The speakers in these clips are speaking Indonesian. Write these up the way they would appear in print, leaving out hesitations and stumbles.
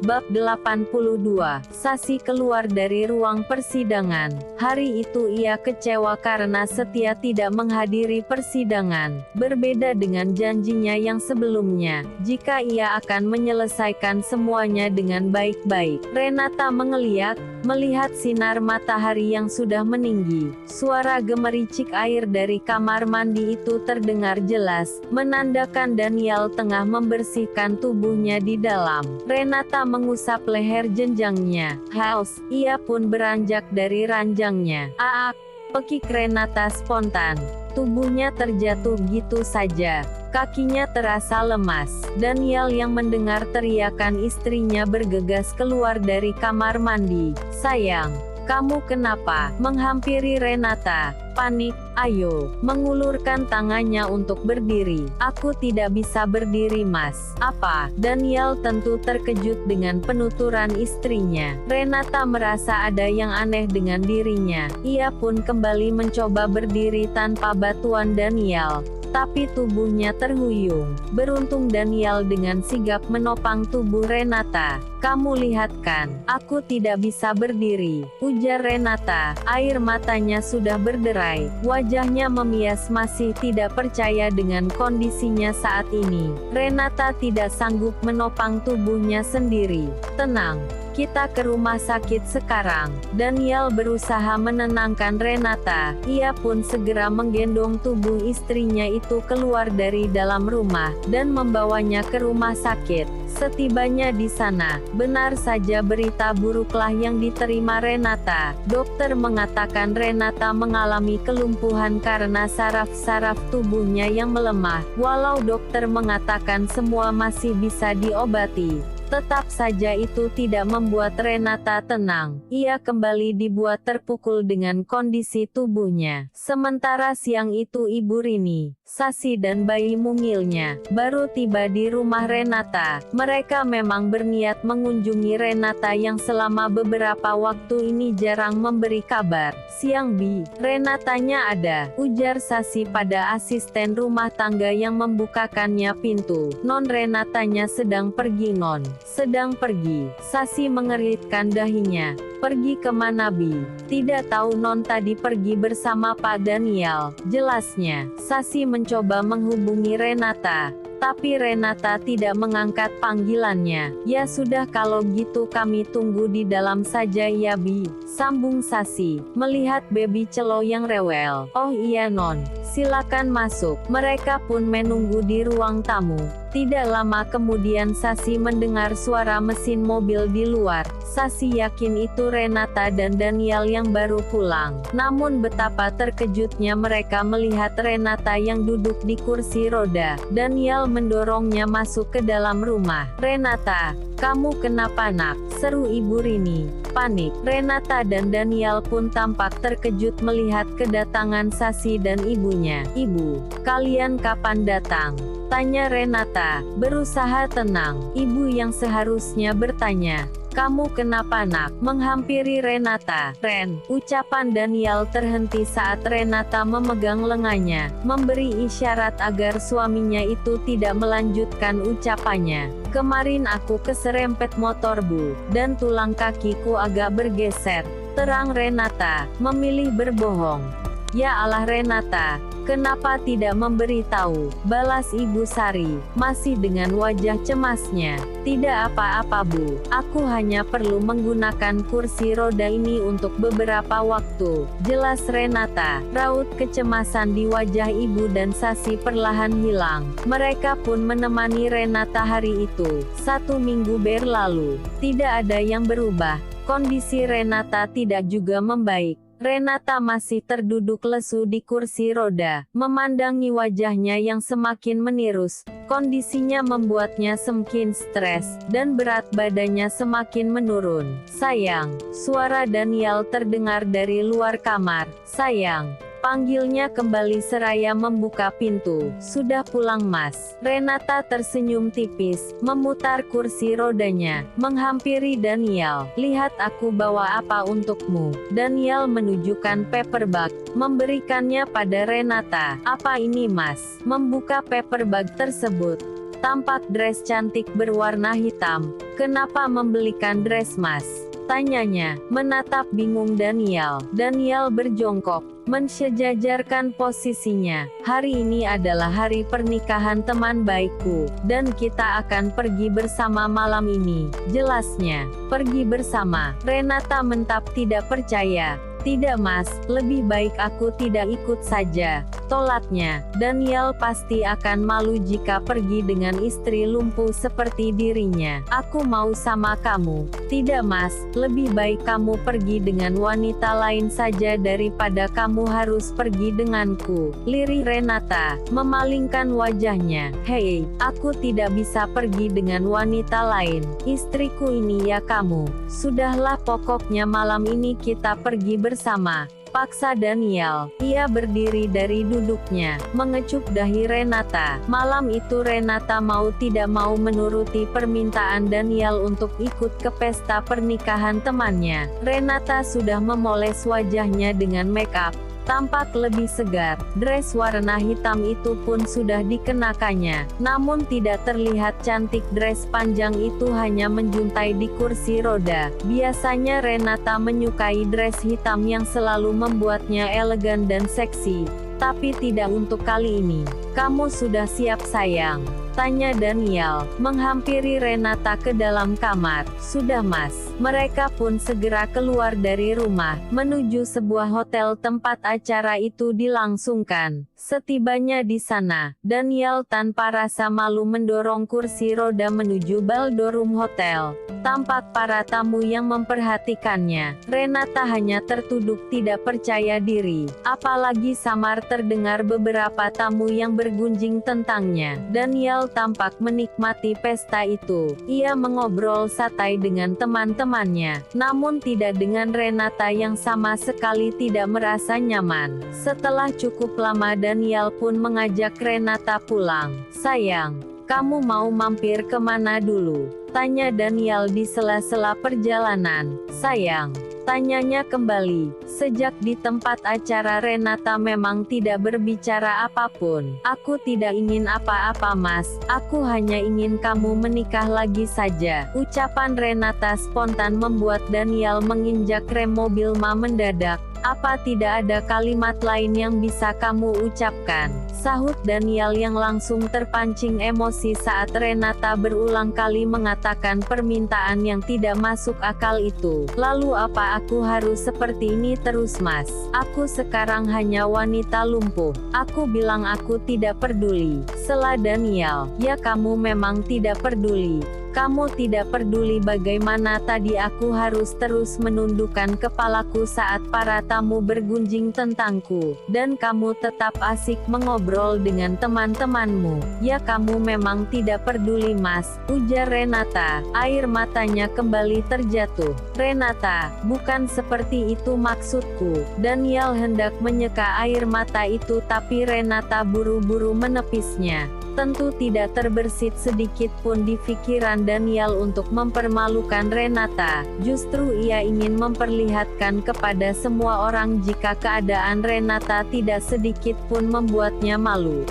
Bab 82. Sasi keluar dari ruang persidangan. Hari itu ia kecewa karena Setia tidak menghadiri persidangan. Berbeda dengan janjinya yang sebelumnya, jika ia akan menyelesaikan semuanya dengan baik-baik. Renata mengeliat, melihat sinar matahari yang sudah meninggi. Suara gemericik air dari kamar mandi itu terdengar jelas, menandakan Daniel tengah membersihkan tubuhnya di dalam. Renata mengusap leher jenjangnya. Haus, ia pun beranjak dari ranjangnya. Aak, pekik Renata spontan. Tubuhnya terjatuh gitu saja. Kakinya terasa lemas. Daniel yang mendengar teriakan istrinya bergegas keluar dari kamar mandi. Sayang, kamu kenapa? Menghampiri Renata. Panik. Ayo, mengulurkan tangannya untuk berdiri. Aku tidak bisa berdiri, Mas. Apa? Daniel tentu terkejut dengan penuturan istrinya. Renata merasa ada yang aneh dengan dirinya. Ia pun kembali mencoba berdiri tanpa bantuan Daniel. Tapi tubuhnya terhuyung. Beruntung Daniel dengan sigap menopang tubuh Renata. Kamu lihat kan, aku tidak bisa berdiri, ujar Renata. Air matanya sudah berderai. Wajahnya memias, masih tidak percaya dengan kondisinya saat ini. Renata tidak sanggup menopang tubuhnya sendiri. Tenang, kita ke rumah sakit sekarang. Daniel berusaha menenangkan Renata. Ia pun segera menggendong tubuh istrinya itu keluar dari dalam rumah, dan membawanya ke rumah sakit. Setibanya di sana, benar saja berita buruklah yang diterima Renata. Dokter mengatakan Renata mengalami kelumpuhan karena saraf-saraf tubuhnya yang melemah. Walau dokter mengatakan semua masih bisa diobati, tetap saja itu tidak membuat Renata tenang. Ia kembali dibuat terpukul dengan kondisi tubuhnya. Sementara siang itu Ibu Rini, Sasi dan bayi mungilnya baru tiba di rumah Renata. Mereka memang berniat mengunjungi Renata yang selama beberapa waktu ini jarang memberi kabar. Siang Bi, Renatanya ada, ujar Sasi pada asisten rumah tangga yang membukakannya pintu. Non, Renatanya sedang pergi Non. Sedang pergi. Sasi mengeritkan dahinya. Pergi kemana Bi? Tidak tahu Non, tadi pergi bersama Pak Daniel, jelasnya. Sasi mencoba menghubungi Renata, tapi Renata tidak mengangkat panggilannya. Ya sudah, kalau gitu kami tunggu di dalam saja ya Bi, sambung Sasi, melihat baby Celo yang rewel. Oh iya Non, silakan masuk. Mereka pun menunggu di ruang tamu. Tidak lama kemudian Sasi mendengar suara mesin mobil di luar. Sasi yakin itu Renata dan Daniel yang baru pulang. Namun betapa terkejutnya mereka melihat Renata yang duduk di kursi roda. Daniel mendorongnya masuk ke dalam rumah. Renata, kamu kenapa Nak? Seru Ibu Rini. Panik. Renata dan Daniel pun tampak terkejut melihat kedatangan Sasi dan ibunya. Ibu, kalian kapan datang? Tanya Renata, berusaha tenang. Ibu yang seharusnya bertanya, kamu kenapa Nak? Menghampiri Renata. Ren, ucapan Daniel terhenti saat Renata memegang lengannya, memberi isyarat agar suaminya itu tidak melanjutkan ucapannya. Kemarin aku keserempet motor Bu, dan tulang kakiku agak bergeser, terang Renata, memilih berbohong. Ya Allah Renata, kenapa tidak memberitahu? Balas Ibu Sari, masih dengan wajah cemasnya. Tidak apa-apa Bu, aku hanya perlu menggunakan kursi roda ini untuk beberapa waktu, jelas Renata. Raut kecemasan di wajah ibu dan Sasi perlahan hilang. Mereka pun menemani Renata hari itu. 1 minggu berlalu, tidak ada yang berubah. Kondisi Renata tidak juga membaik. Renata masih terduduk lesu di kursi roda, memandangi wajahnya yang semakin menirus. Kondisinya membuatnya semakin stres, dan berat badannya semakin menurun. Sayang, suara Daniel terdengar dari luar kamar. Sayang, panggilnya kembali seraya membuka pintu. Sudah pulang Mas? Renata tersenyum tipis, memutar kursi rodanya, menghampiri Daniel. Lihat aku bawa apa untukmu. Daniel menunjukkan paper bag, memberikannya pada Renata. Apa ini Mas? Membuka paper bag tersebut, Tampak dress cantik berwarna hitam. Kenapa membelikan dress mas? Tanyanya, menatap bingung Daniel. Daniel berjongkok, mensejajarkan posisinya. Hari ini adalah hari pernikahan teman baikku, dan kita akan pergi bersama malam ini. Jelasnya, pergi bersama. Renata mentap tidak percaya. Tidak mas, lebih baik aku tidak ikut saja. Tolaknya, Daniel pasti akan malu jika pergi dengan istri lumpuh seperti dirinya. Aku mau sama kamu. Tidak mas, lebih baik kamu pergi dengan wanita lain saja daripada kamu harus pergi denganku. Lirih Renata, memalingkan wajahnya. Hei, aku tidak bisa pergi dengan wanita lain. Istriku ini ya kamu. Sudahlah pokoknya malam ini kita pergi bersama. Paksa Daniel. Ia berdiri dari duduknya, mengecup dahi Renata. Malam itu Renata mau tidak mau menuruti permintaan Daniel untuk ikut ke pesta pernikahan temannya. Renata sudah memoles wajahnya dengan make up. Tampak lebih segar. Dress warna hitam itu pun sudah dikenakannya. Namun tidak terlihat cantik. Dress panjang itu hanya menjuntai di kursi roda. Biasanya Renata menyukai dress hitam yang selalu membuatnya elegan dan seksi. Tapi tidak untuk kali ini. Kamu sudah siap sayang? Tanya Daniel, menghampiri Renata ke dalam kamar. Sudah mas. Mereka pun segera keluar dari rumah, menuju sebuah hotel tempat acara itu dilangsungkan. Setibanya di sana, Daniel tanpa rasa malu mendorong kursi roda menuju ballroom hotel. Tampak para tamu yang memperhatikannya. Renata hanya tertunduk tidak percaya diri. Apalagi samar terdengar beberapa tamu yang bergunjing tentangnya. Daniel tampak menikmati pesta itu. Ia mengobrol santai dengan teman-temannya, namun tidak dengan Renata yang sama sekali tidak merasa nyaman. Setelah cukup lama Daniel pun mengajak Renata pulang. Sayang, kamu mau mampir kemana dulu? Tanya Daniel di sela-sela perjalanan. Sayang, tanyanya kembali. Sejak di tempat acara Renata memang tidak berbicara apapun. Aku tidak ingin apa-apa mas, aku hanya ingin kamu menikah lagi saja. Ucapan Renata spontan membuat Daniel menginjak rem mobil mendadak. Apa tidak ada kalimat lain yang bisa kamu ucapkan? Sahut Daniel yang langsung terpancing emosi saat Renata berulang kali mengatakan permintaan yang tidak masuk akal itu. Lalu apa aku harus seperti ini terus mas? Aku sekarang hanya wanita lumpuh. Aku bilang aku tidak peduli. Sela Daniel, ya kamu memang tidak peduli. Kamu tidak peduli bagaimana tadi aku harus terus menundukkan kepalaku saat para tamu bergunjing tentangku, dan kamu tetap asik mengobrol dengan teman-temanmu. Ya kamu memang tidak peduli mas, ujar Renata. Air matanya kembali terjatuh. Renata, bukan seperti itu maksudku. Daniel hendak menyeka air mata itu tapi Renata buru-buru menepisnya. Tentu tidak terbersit sedikit pun di pikiran Daniel untuk mempermalukan Renata. Justru ia ingin memperlihatkan kepada semua orang jika keadaan Renata tidak sedikit pun membuatnya malu.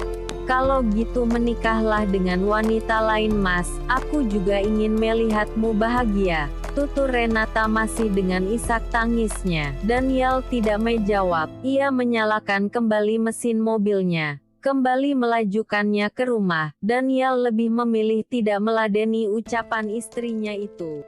Kalau gitu menikahlah dengan wanita lain mas, aku juga ingin melihatmu bahagia. Tutur Renata masih dengan isak tangisnya. Daniel tidak menjawab. Ia menyalakan kembali mesin mobilnya. Kembali melajukannya ke rumah. Daniel lebih memilih tidak meladeni ucapan istrinya itu.